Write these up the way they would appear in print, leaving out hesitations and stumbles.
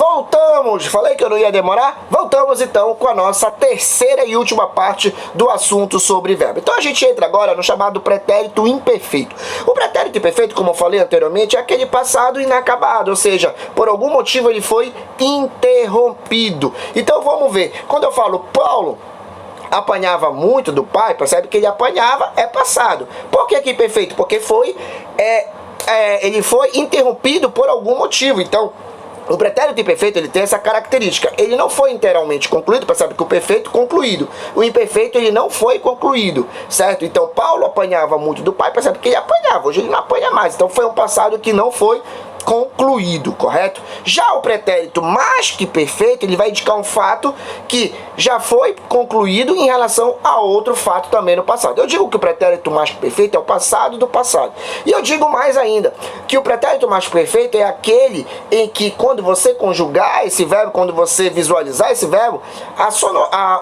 Voltamos! Falei que eu não ia demorar? Voltamos então com a nossa terceira e última parte do assunto sobre verbo. Então a gente entra agora no chamado pretérito imperfeito. O pretérito imperfeito, como eu falei anteriormente, é aquele passado inacabado, ou seja, por algum motivo ele foi interrompido. Então vamos ver, quando eu falo Paulo apanhava muito do pai, percebe que ele apanhava, é passado. Por que imperfeito? Porque ele foi interrompido por algum motivo. Então o pretérito imperfeito ele tem essa característica. Ele não foi inteiramente concluído, percebe que o perfeito concluído. O imperfeito ele não foi concluído, certo? Então Paulo apanhava muito do pai, percebe que ele apanhava. Hoje ele não apanha mais. Então foi um passado que não foi concluído, correto? Já o pretérito mais que perfeito, ele vai indicar um fato que já foi concluído em relação a outro fato também no passado. Eu digo que o pretérito mais que perfeito é o passado do passado. E eu digo mais ainda, que o pretérito mais que perfeito é aquele em que quando você conjugar esse verbo, quando você visualizar esse verbo,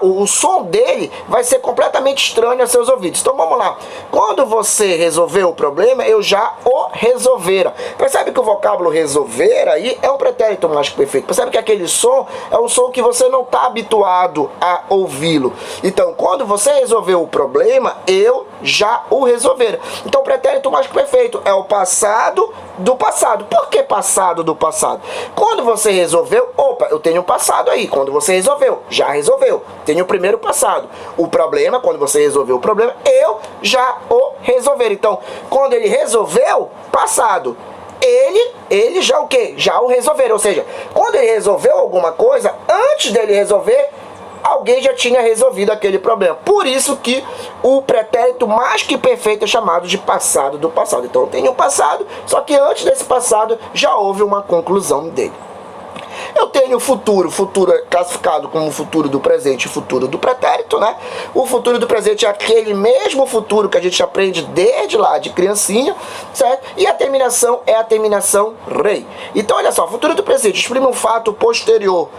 o som dele vai ser completamente estranho aos seus ouvidos. Então vamos lá. Quando você resolver o problema, eu já o resolvera. Percebe que o vocábulo resolver aí é um pretérito mais que perfeito. Percebe que aquele som é um som que você não está habituado a ouvi-lo. Então, quando você resolver o problema, eu já o resolver. Então, o pretérito mais que perfeito é o passado do passado. Por que passado do passado? Quando você resolveu, opa, eu tenho um passado aí. Quando você resolveu, já resolveu. Tenho o primeiro passado. O problema, quando você resolveu o problema, eu já o resolver. Então, quando ele resolveu, passado. Ele já o quê? Já o resolveram. Ou seja, quando ele resolveu alguma coisa, antes dele resolver, alguém já tinha resolvido aquele problema. Por isso que o pretérito mais que perfeito é chamado de passado do passado. Então tem um passado, só que antes desse passado já houve uma conclusão dele. Eu tenho o futuro é classificado como o futuro do presente e futuro do pretérito, né? O futuro do presente é aquele mesmo futuro que a gente aprende desde lá de criancinha, certo? E a terminação é a terminação rei. Então, olha só, o futuro do presente exprime um fato posterior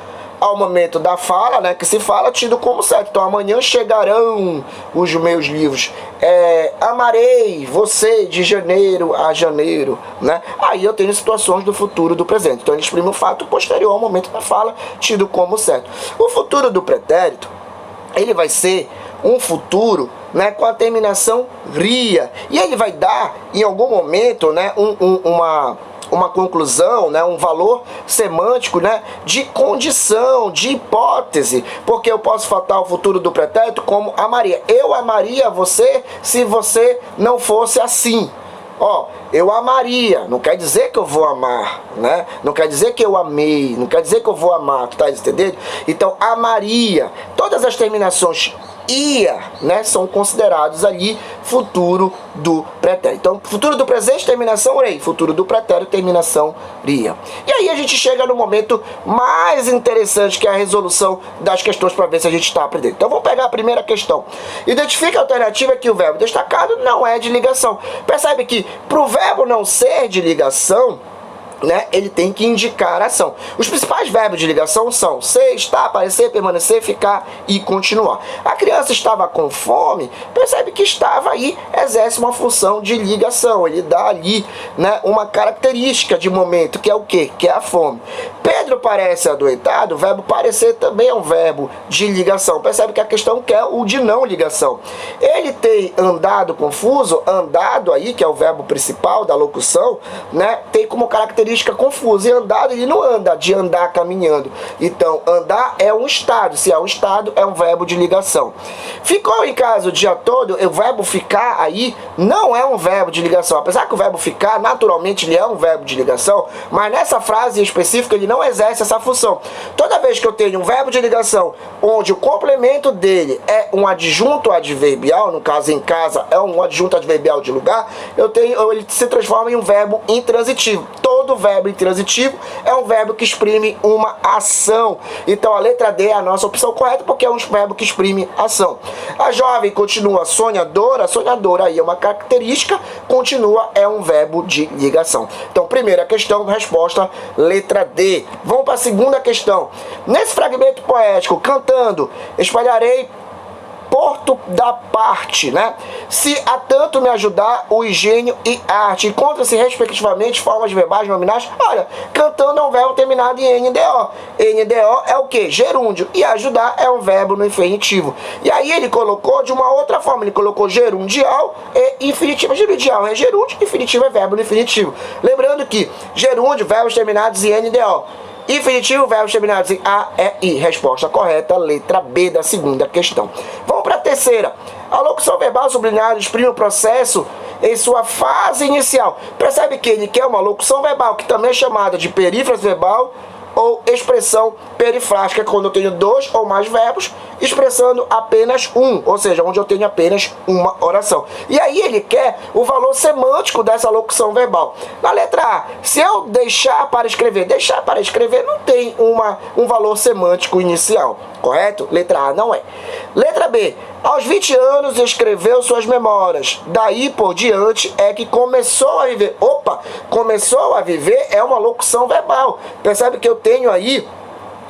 ao momento da fala, né, que se fala, tido como certo. Então, amanhã chegarão os meus livros. Amarei você de janeiro a janeiro, né? Aí eu tenho situações do futuro do presente. Então, ele exprime um fato posterior ao momento da fala, tido como certo. O futuro do pretérito, ele vai ser um futuro, né, com a terminação ria. E ele vai dar, em algum momento, né, uma conclusão, né, um valor semântico, né, de condição, de hipótese, porque eu posso falar o futuro do pretérito como amaria. Eu amaria você se você não fosse assim. Ó, eu amaria, não quer dizer que eu vou amar, né? Não quer dizer que eu amei, não quer dizer que eu vou amar, tu tá entendendo? Então, amaria, todas as terminações ia, né, são considerados ali futuro do pretérito. Então, futuro do presente, terminação rei. Futuro do pretérito, terminação ria. E aí a gente chega no momento mais interessante, que é a resolução das questões para ver se a gente está aprendendo. Então, vamos pegar a primeira questão. Identifica a alternativa que o verbo destacado não é de ligação. Percebe que para o verbo não ser de ligação, né, ele tem que indicar a ação. Os principais verbos de ligação são ser, estar, aparecer, permanecer, ficar e continuar. A criança estava com fome, percebe que estava aí, exerce uma função de ligação. Ele dá ali, né, uma característica de momento, que é o quê? Que é a fome. Pedro parece adoentado, o verbo parecer também é um verbo de ligação. Percebe que a questão que é o de não ligação. Ele tem andado confuso, andado aí, que é o verbo principal da locução, né, tem como característica confusa. E andado, ele não anda de andar caminhando. Então, andar é um estado. Se é um estado, é um verbo de ligação. Ficou em casa o dia todo, o verbo ficar aí não é um verbo de ligação. Apesar que o verbo ficar, naturalmente, ele é um verbo de ligação, mas nessa frase em específico, ele não exerce essa função. Toda vez que eu tenho um verbo de ligação, onde o complemento dele é um adjunto adverbial, no caso em casa é um adjunto adverbial de lugar, ele se transforma em um verbo intransitivo. Todo verbo intransitivo é um verbo que exprime uma ação. Então a letra D é a nossa opção correta, porque é um verbo que exprime ação. A jovem continua sonhadora. Sonhadora aí é uma característica, continua é um verbo de ligação. Então, primeira questão, resposta letra D. Vamos para a segunda questão. Nesse fragmento poético, cantando, espalharei porto da parte, né? Se a tanto me ajudar o higiene e arte. Encontra-se respectivamente formas verbais nominais. Olha, cantando é um verbo terminado em NDO. NDO é o que? Gerúndio. E ajudar é um verbo no infinitivo. E aí ele colocou de uma outra forma. Ele colocou gerundial e infinitivo. Gerundial é gerúndio, infinitivo é verbo no infinitivo. Lembrando que gerúndio, verbos terminados em NDO. Infinitivo, verbos terminados em A, E, I. Resposta correta, letra B da segunda questão. Vamos para a terceira. A locução verbal sublinhada exprime o processo em sua fase inicial. Percebe que ele quer uma locução verbal, que também é chamada de perífrase verbal ou expressão perifrástica, quando eu tenho dois ou mais verbos expressando apenas um, ou seja, onde eu tenho apenas uma oração. E aí ele quer o valor semântico dessa locução verbal. Na letra A, se eu deixar para escrever não tem um valor semântico inicial, correto? Letra A não é. Letra B, aos 20 anos escreveu suas memórias, daí por diante é que começou a viver. Opa, começou a viver é uma locução verbal. Percebe que eu tenho aí,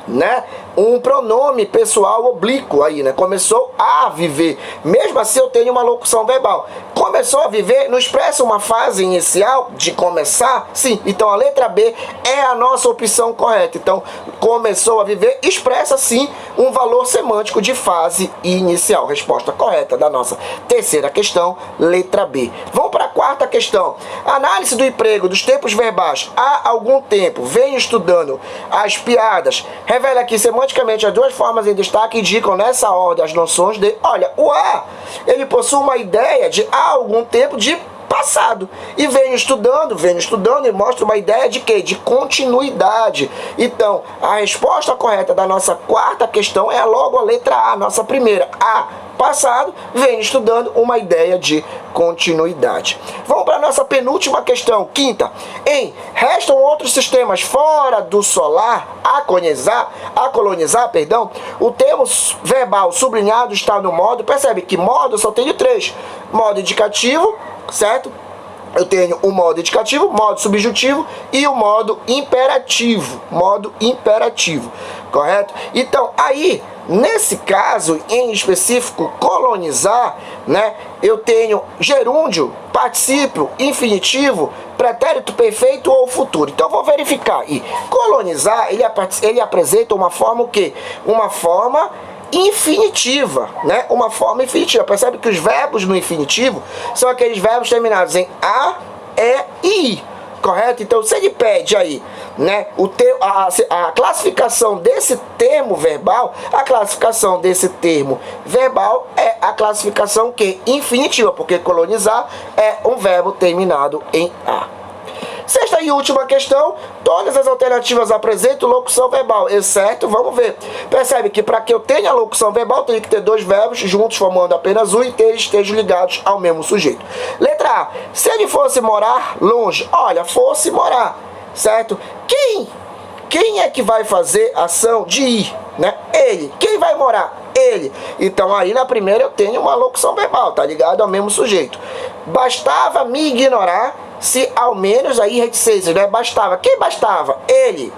né, um pronome pessoal oblíquo aí, né? Começou a viver. Mesmo assim eu tenho uma locução verbal. Começou a viver não expressa uma fase inicial de começar? Sim. Então a letra B é a nossa opção correta. Então começou a viver expressa sim um valor semântico de fase inicial. Resposta correta da nossa terceira questão, letra B. Vamos para a quarta questão. Análise do emprego dos tempos verbais. Há algum tempo venho estudando as piadas. Revela aqui semanticamente as duas formas em destaque indicam nessa ordem as noções de... Olha, o A, ele possui uma ideia de há algum tempo de passado. E venho estudando e mostra uma ideia de quê? De continuidade. Então, a resposta correta da nossa quarta questão é logo a letra A, nossa primeira. A, passado, venho estudando uma ideia de continuidade. Vamos para a nossa penúltima questão, quinta. Restam outros sistemas fora do solar a colonizar, o termo verbal sublinhado está no modo, percebe que modo eu só tenho três. Modo indicativo, certo? Eu tenho o modo indicativo, modo subjuntivo e o modo imperativo. Correto? Então, aí, nesse caso, em específico, colonizar, né? Eu tenho gerúndio, particípio, infinitivo, pretérito perfeito ou futuro. Então, vou verificar aí. Colonizar, ele apresenta uma forma o quê? Uma forma infinitiva, né? Uma forma infinitiva. Percebe que os verbos no infinitivo são aqueles verbos terminados em A, E e I, correto? Então, se ele pede aí, né, a classificação desse termo verbal, é a classificação que infinitiva, porque colonizar é um verbo terminado em A. Sexta e última questão, todas as alternativas apresentam locução verbal, exceto, vamos ver, percebe que para que eu tenha locução verbal, tem que ter dois verbos juntos formando apenas um e eles estejam ligados ao mesmo sujeito. Letra A, se ele fosse morar longe, olha, fosse morar, certo? Quem é que vai fazer a ação de ir, né? Ele. Quem vai morar? Ele. Então aí na primeira eu tenho uma locução verbal, tá ligado ao mesmo sujeito. Bastava me ignorar se ao menos aí reticência, né? Bastava. Quem bastava? Ele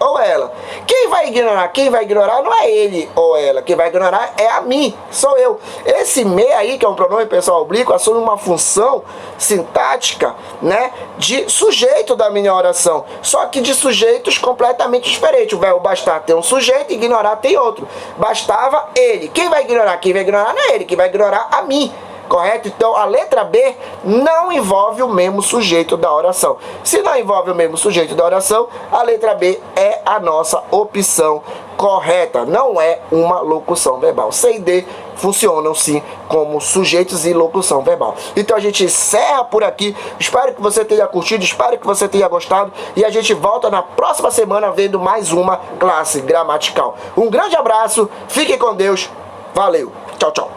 ou ela. Quem vai ignorar? Quem vai ignorar não é ele ou ela. Quem vai ignorar é a mim, sou eu. Esse me aí, que é um pronome pessoal oblíquo, assume uma função sintática, né, de sujeito da minha oração. Só que de sujeitos completamente diferentes. O verbo bastar tem um sujeito, ignorar tem outro. Bastava ele. Quem vai ignorar? Quem vai ignorar não é ele. Quem vai ignorar a mim. Correto? Então a letra B não envolve o mesmo sujeito da oração. Se não envolve o mesmo sujeito da oração, a letra B é a nossa opção correta. Não é uma locução verbal. C e D funcionam sim como sujeitos e locução verbal. Então a gente encerra por aqui. Espero que você tenha curtido, espero que você tenha gostado. E a gente volta na próxima semana vendo mais uma classe gramatical. Um grande abraço, fiquem com Deus. Valeu. Tchau, tchau.